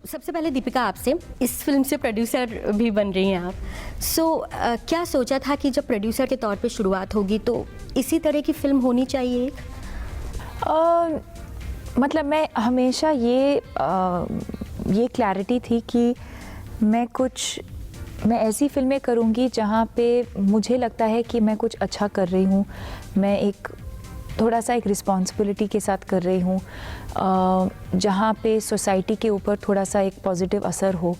सबसे पहले दीपिका आपसे, इस फिल्म से प्रोड्यूसर भी बन रही हैं आप। क्या सोचा था कि जब प्रोड्यूसर के तौर पे शुरुआत होगी तो इसी तरह की फिल्म होनी चाहिए एक? मतलब मैं हमेशा ये क्लैरिटी थी कि मैं ऐसी फिल्में करूँगी जहाँ पे मुझे लगता है कि मैं कुछ अच्छा कर रही हूँ, मैं एक थोड़ा सा एक रिस्पॉन्सिबिलिटी के साथ कर रही हूँ, जहाँ पे सोसाइटी के ऊपर थोड़ा सा एक पॉजिटिव असर हो।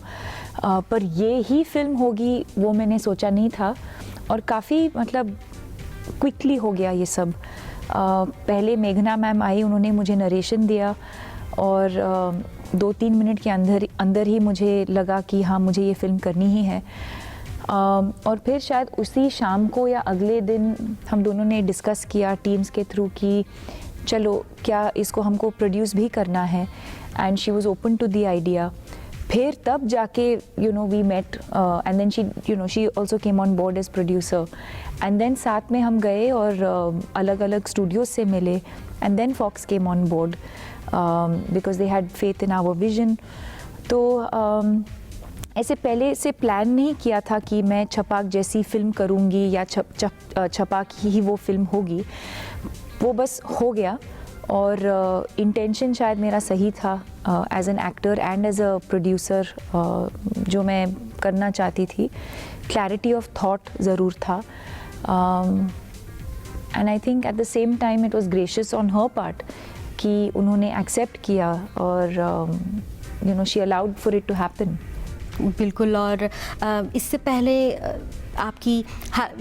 पर ये ही फिल्म होगी वो मैंने सोचा नहीं था, और काफ़ी मतलब क्विकली हो गया ये सब। पहले मेघना मैम आई, उन्होंने मुझे नरेशन दिया और 2-3 मिनट के अंदर ही मुझे लगा कि हाँ मुझे ये फ़िल्म करनी ही है। और फिर शायद उसी शाम को या अगले दिन हम दोनों ने डिस्कस किया टीम्स के थ्रू कि चलो क्या इसको हमको प्रोड्यूस भी करना है, and she was open to the idea. फिर तब जाके we met and then she also came on board as producer, and then साथ में हम गए और अलग अलग स्टूडियोज से मिले, and then Fox came on board because they had faith in our vision. तो ऐसे पहले से प्लान नहीं किया था कि मैं छपाक जैसी फिल्म करूँगी या छपाक ही वो फिल्म होगी, वो बस हो गया। और इंटेंशन शायद मेरा सही था as an actor and as a producer, जो मैं करना चाहती थी। क्लैरिटी ऑफ थॉट ज़रूर था, and I think at the same time it was gracious on her part कि उन्होंने एक्सेप्ट किया और she allowed for it to happen. बिल्कुल। और इससे पहले आपकी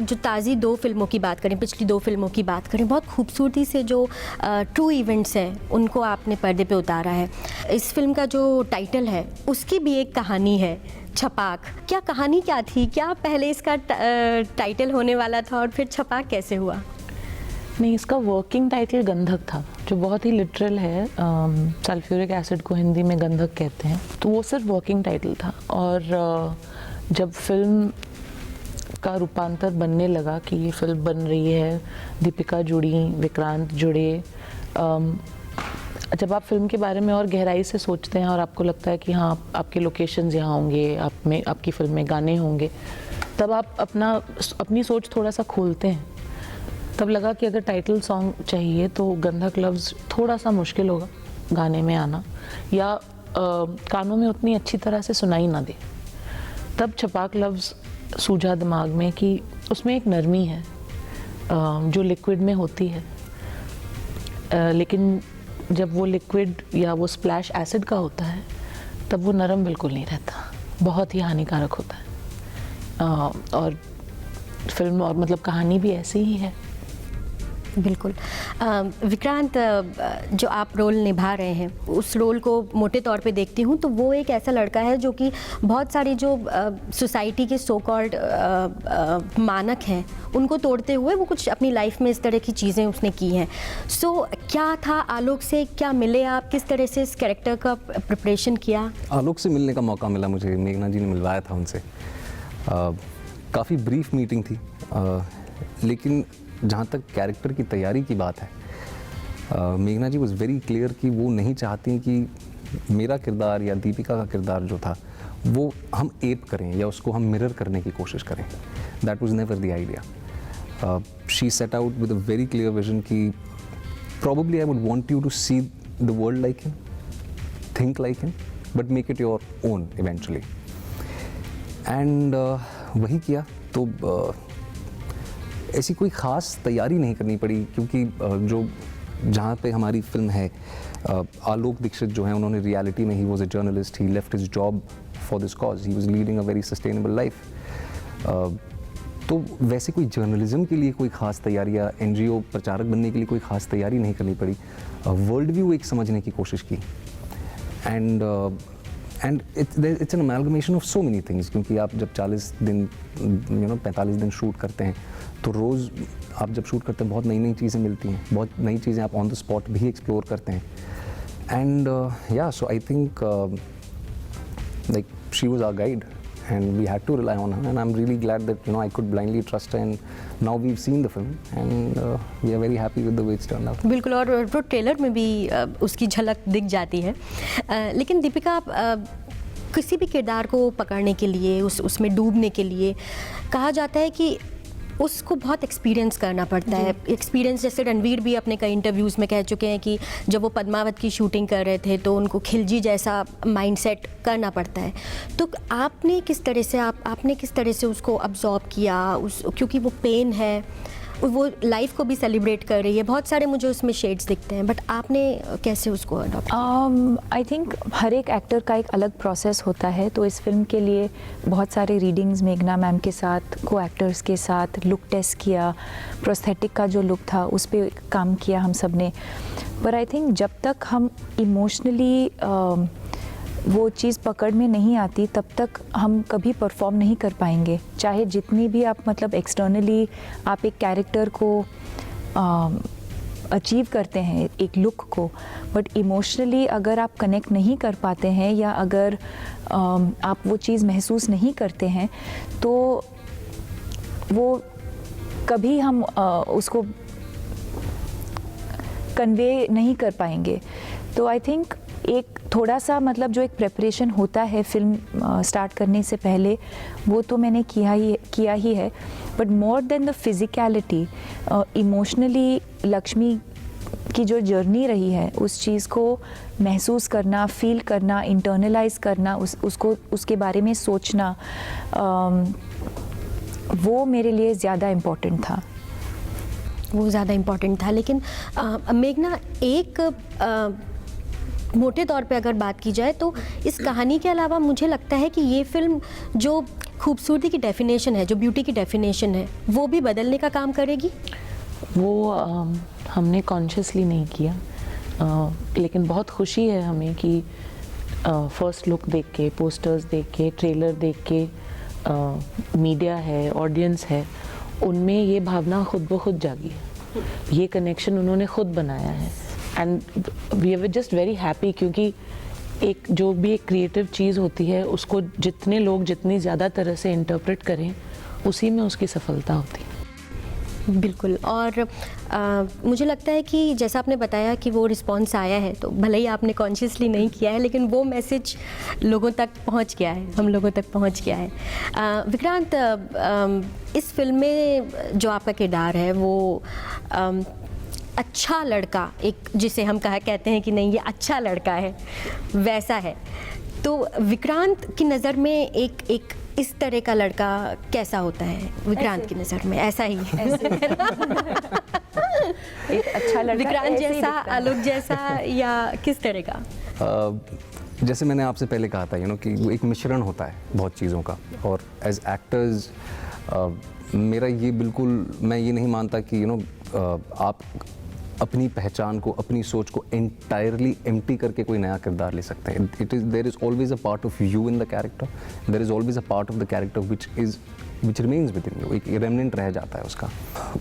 जो ताज़ी 2 फिल्मों की बात करें, पिछली 2 फिल्मों की बात करें, बहुत खूबसूरती से जो ट्रू इवेंट्स हैं उनको आपने पर्दे पे उतारा है। इस फिल्म का जो टाइटल है उसकी भी एक कहानी है, छपाक। क्या कहानी क्या थी? क्या पहले इसका टाइटल होने वाला था और फिर छपाक कैसे हुआ? नहीं, इसका वर्किंग टाइटल गंधक था, जो बहुत ही लिटरल है। सल्फ्यूरिक एसिड को हिंदी में गंधक कहते हैं, तो वो सिर्फ वर्किंग टाइटल था। और जब फिल्म का रूपांतर बनने लगा कि ये फिल्म बन रही है, दीपिका जुड़ी, विक्रांत जुड़े, जब आप फिल्म के बारे में और गहराई से सोचते हैं और आपको लगता है कि हाँ आपके लोकेशंस यहाँ होंगे, आपकी फिल्म में गाने होंगे, तब आप अपनी सोच थोड़ा सा खोलते हैं। तब लगा कि अगर टाइटल सॉन्ग चाहिए तो गंधक लफ्ज़ थोड़ा सा मुश्किल होगा गाने में आना, या कानों में उतनी अच्छी तरह से सुनाई ना दे। तब छपाक लफ्ज़ सूझा दिमाग में कि उसमें एक नरमी है जो लिक्विड में होती है, लेकिन जब वो लिक्विड या वो स्प्लैश एसिड का होता है तब वो नरम बिल्कुल नहीं रहता, बहुत ही हानिकारक होता है। और फिल्म और मतलब कहानी भी ऐसी ही है। बिल्कुल। विक्रांत, जो आप रोल निभा रहे हैं, उस रोल को मोटे तौर पे देखती हूँ तो वो एक ऐसा लड़का है जो कि बहुत सारी जो सोसाइटी के सो कॉल्ड मानक हैं उनको तोड़ते हुए वो कुछ अपनी लाइफ में इस तरह की चीज़ें उसने की हैं। क्या था आलोक से, क्या मिले आप, किस तरह से इस कैरेक्टर का प्रिपरेशन किया? आलोक से मिलने का मौका मिला मुझे, मेघना जी ने मिलवाया था उनसे। काफ़ी ब्रीफ मीटिंग थी, लेकिन जहाँ तक कैरेक्टर की तैयारी की बात है, मेघना जी वाज वेरी क्लियर कि वो नहीं चाहती कि मेरा किरदार या दीपिका का किरदार जो था वो हम एप करें या उसको हम मिरर करने की कोशिश करें। That was never the idea. She said out with a very clear vision कि probably I would want you to see the world like him, think like him, but make it your own eventually. And वही किया। तो ऐसी कोई ख़ास तैयारी नहीं करनी पड़ी, क्योंकि जो जहाँ पे हमारी फिल्म है, आलोक दीक्षित जो है उन्होंने रियलिटी में, he was a journalist, he left his job for this cause, he was leading a very sustainable life. तो वैसे कोई जर्नलिज्म के लिए कोई ख़ास तैयारी या एनजीओ प्रचारक बनने के लिए कोई ख़ास तैयारी नहीं करनी पड़ी। वर्ल्ड व्यू एक समझने की कोशिश की, and it's an amalgamation of so many things. क्योंकि आप जब 40 दिन 45 दिन शूट करते हैं तो रोज़ आप जब शूट करते हैं बहुत नई नई चीज़ें मिलती हैं, बहुत नई चीज़ें आप ऑन द स्पॉट भी एक्सप्लोर करते हैं। एंड या so I think like she was our guide and we had to rely on her, and I'm really glad that I could blindly trust her, and now we've seen the film and we are very happy with the way it's turned out. बिल्कुल, और वो trailer में भी उसकी झलक दिख जाती है। लेकिन दीपिका, किसी भी किरदार को पकड़ने के लिए, उसमें डूबने के लिए कहा जाता है कि उसको बहुत एक्सपीरियंस करना पड़ता है। एक्सपीरियंस जैसे रणवीर भी अपने कई इंटरव्यूज़ में कह चुके हैं कि जब वो पद्मावत की शूटिंग कर रहे थे तो उनको खिलजी जैसा माइंडसेट करना पड़ता है। तो आपने किस तरह से आपने किस तरह से उसको अब्जॉर्ब किया, क्योंकि वो पेन है, वो लाइफ को भी सेलिब्रेट कर रही है, बहुत सारे मुझे उसमें शेड्स दिखते हैं, बट आपने कैसे उसको अडॉप्ट किया? आई थिंक हर एक एक्टर का एक अलग प्रोसेस होता है। तो इस फिल्म के लिए बहुत सारे रीडिंग्स मेघना मैम के साथ, को एक्टर्स के साथ लुक टेस्ट किया, प्रोस्थेटिक का जो लुक था उस पर काम किया हम सब ने। पर आई थिंक जब तक हम इमोशनली वो चीज़ पकड़ में नहीं आती तब तक हम कभी परफॉर्म नहीं कर पाएंगे। चाहे जितनी भी आप मतलब एक्सटर्नली आप एक कैरेक्टर को अचीव करते हैं, एक लुक को, बट इमोशनली अगर आप कनेक्ट नहीं कर पाते हैं या अगर आप वो चीज़ महसूस नहीं करते हैं तो वो कभी हम उसको कन्वे नहीं कर पाएंगे। तो आई थिंक एक थोड़ा सा मतलब जो एक प्रेपरेशन होता है फिल्म स्टार्ट करने से पहले, वो तो मैंने किया ही है। But more than the physicality, emotionally Lakshmi की जो जर्नी रही है उस चीज़ को महसूस करना, फील करना, इंटरनलाइज करना, उसको उसके बारे में सोचना, वो मेरे लिए ज़्यादा इम्पोर्टेंट था। वो ज़्यादा इम्पोर्टेंट था। लेकिन मेघना, एक मोटे तौर पे अगर बात की जाए तो इस कहानी के अलावा मुझे लगता है कि ये फिल्म जो खूबसूरती की डेफिनेशन है, जो ब्यूटी की डेफिनेशन है, वो भी बदलने का काम करेगी। वो हमने कॉन्शियसली नहीं किया, लेकिन बहुत खुशी है हमें कि फर्स्ट लुक देख के, पोस्टर्स देख के, ट्रेलर देख के, मीडिया है, ऑडियंस है, उनमें ये भावना खुद ब खुद जागी है। ये कनेक्शन उन्होंने खुद बनाया है and we are just very happy, क्योंकि एक जो भी एक क्रिएटिव चीज़ होती है उसको जितने लोग जितनी ज़्यादा तरह से इंटरप्रेट करें उसी में उसकी सफलता होती है। बिल्कुल। और मुझे लगता है कि जैसा आपने बताया कि वो रिस्पांस आया है, तो भले ही आपने कॉन्शियसली नहीं किया है लेकिन वो मैसेज लोगों तक पहुंच गया है, हम लोगों तक पहुंच गया है। विक्रांत, इस फिल्म में जो आपका किरदार है वो अच्छा लड़का, एक जिसे हम कहते हैं कि नहीं ये अच्छा लड़का है, वैसा है। तो विक्रांत की नज़र में एक इस तरह का लड़का कैसा होता है? विक्रांत की नज़र में ऐसा ही एक अच्छा लड़का विक्रांत जैसा, आलोक जैसा, या किस तरह का? जैसे मैंने आपसे पहले कहा था कि वो एक मिश्रण होता है बहुत चीज़ों का, और एज एक्टर्स मेरा ये बिल्कुल, मैं ये नहीं मानता कि आप अपनी पहचान को, अपनी सोच को एंटायरली एम्प्टी करके कोई नया किरदार ले सकते हैं। There is always a part of you in the character, there is always a part of the character which remains within you, एक रेमिनेंट रह जाता है उसका।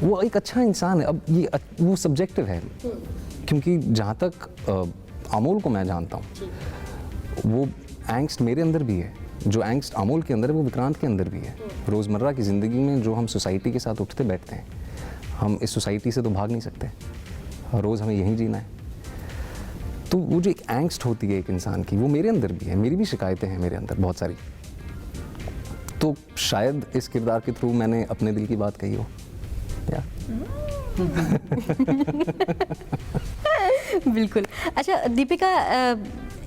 वो एक अच्छा इंसान है। अब ये वो सब्जेक्टिव है, क्योंकि जहाँ तक अमोल को मैं जानता हूँ, वो एंग्स्ट मेरे अंदर भी है, जो एंग्स्ट अमोल के अंदर है वो विक्रांत के अंदर भी है। रोज़मर्रा की ज़िंदगी में जो हम सोसाइटी के साथ उठते बैठते हैं, हम इस सोसाइटी से तो भाग नहीं सकते, रोज़ हमें यहीं जीना है। तो वो जो एक एंग्स्ट होती है एक इंसान की, वो मेरे अंदर भी है, मेरी भी शिकायतें हैं मेरे अंदर बहुत सारी। तो शायद इस किरदार के थ्रू मैंने अपने दिल की बात कही हो। या बिल्कुल। अच्छा दीपिका,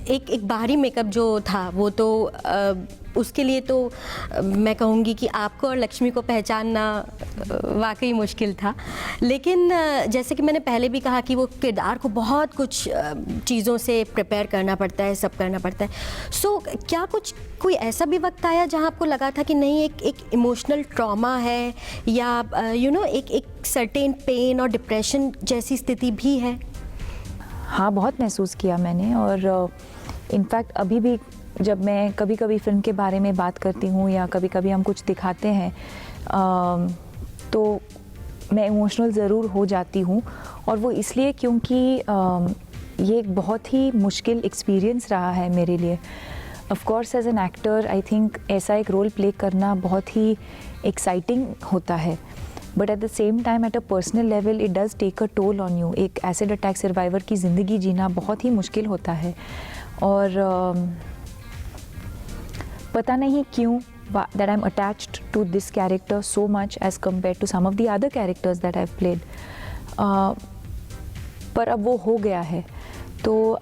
एक बाहरी मेकअप जो था वो तो उसके लिए तो मैं कहूँगी कि आपको और लक्ष्मी को पहचानना वाकई मुश्किल था। लेकिन जैसे कि मैंने पहले भी कहा कि वो किरदार को बहुत कुछ चीज़ों से प्रिपेयर करना पड़ता है, सब करना पड़ता है। सो क्या कोई ऐसा भी वक्त आया जहाँ आपको लगा था कि नहीं एक इमोशनल ट्रॉमा है, या एक सर्टेन पेन और डिप्रेशन जैसी स्थिति भी है? हाँ, बहुत महसूस किया मैंने। और इनफैक्ट अभी भी जब मैं कभी कभी फ़िल्म के बारे में बात करती हूँ या कभी कभी हम कुछ दिखाते हैं तो मैं इमोशनल ज़रूर हो जाती हूँ। और वो इसलिए क्योंकि ये एक बहुत ही मुश्किल एक्सपीरियंस रहा है मेरे लिए। Of course as an actor I think ऐसा एक रोल प्ले करना बहुत ही एक्साइटिंग होता है, but at the same time at a personal level it does take a toll on you. एक एसिड अटैक सर्वाइवर की ज़िंदगी जीना बहुत ही मुश्किल होता है। और पता नहीं क्यों that I'm attached to this character so much as compared to some of the other characters that I've played. पर अब वो हो गया है, तो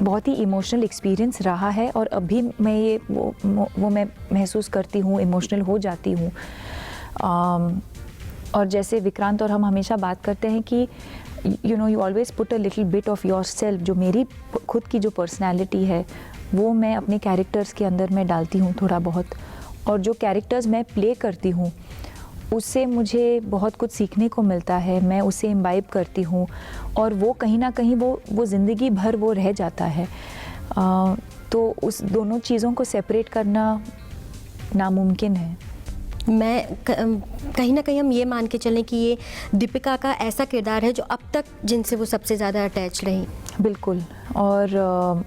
बहुत ही इमोशनल एक्सपीरियंस रहा है, और अभी मैं ये वो मैं महसूस करती हूँ, इमोशनल हो जाती हूँ। और जैसे विक्रांत और हम हमेशा बात करते हैं कि you always put a little bit of your self, जो मेरी खुद की जो पर्सनैलिटी है वो मैं अपने कैरेक्टर्स के अंदर मैं डालती हूँ थोड़ा बहुत, और जो कैरेक्टर्स मैं प्ले करती हूँ उससे मुझे बहुत कुछ सीखने को मिलता है, मैं उसे इम्बाइब करती हूँ, और वो कहीं ना कहीं वो ज़िंदगी भर वो रह जाता है। तो उस दोनों चीज़ों को सेपरेट करना नामुमकिन है। मैं कहीं ना कहीं हम ये मान के चलें कि ये दीपिका का ऐसा किरदार है जो अब तक जिनसे वो सबसे ज़्यादा अटैच रही। बिल्कुल, और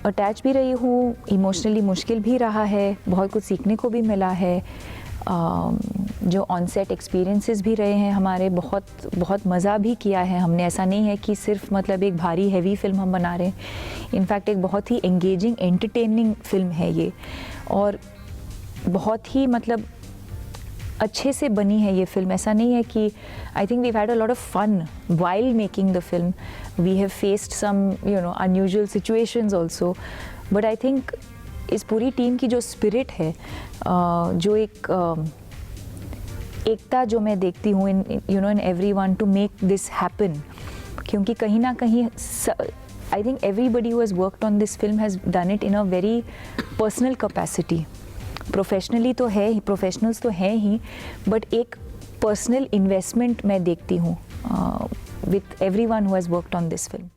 अटैच भी रही हूँ, इमोशनली मुश्किल भी रहा है, बहुत कुछ सीखने को भी मिला है। जो ऑन सेट एक्सपीरियंसेस भी रहे हैं हमारे, बहुत मज़ा भी किया है हमने। ऐसा नहीं है कि सिर्फ मतलब एक भारी हैवी फिल्म हम बना रहे हैं, इनफैक्ट एक बहुत ही एंगेजिंग एंटरटेनिंग फिल्म है ये, और बहुत ही मतलब अच्छे से बनी है ये फिल्म। ऐसा नहीं है कि I think we've had a lot of fun while making the film, we have faced some unusual situations also, but I think इस पूरी टीम की जो स्पिरिट है, जो एक एकता जो मैं देखती हूँ in everyone to make this happen, क्योंकि कहीं ना कहीं I think everybody who has worked on this film has done it in a very personal capacity. Professionally तो है ही, प्रोफेशनल्स तो हैं ही, बट एक पर्सनल इन्वेस्टमेंट मैं देखती हूँ with everyone who has worked on this film.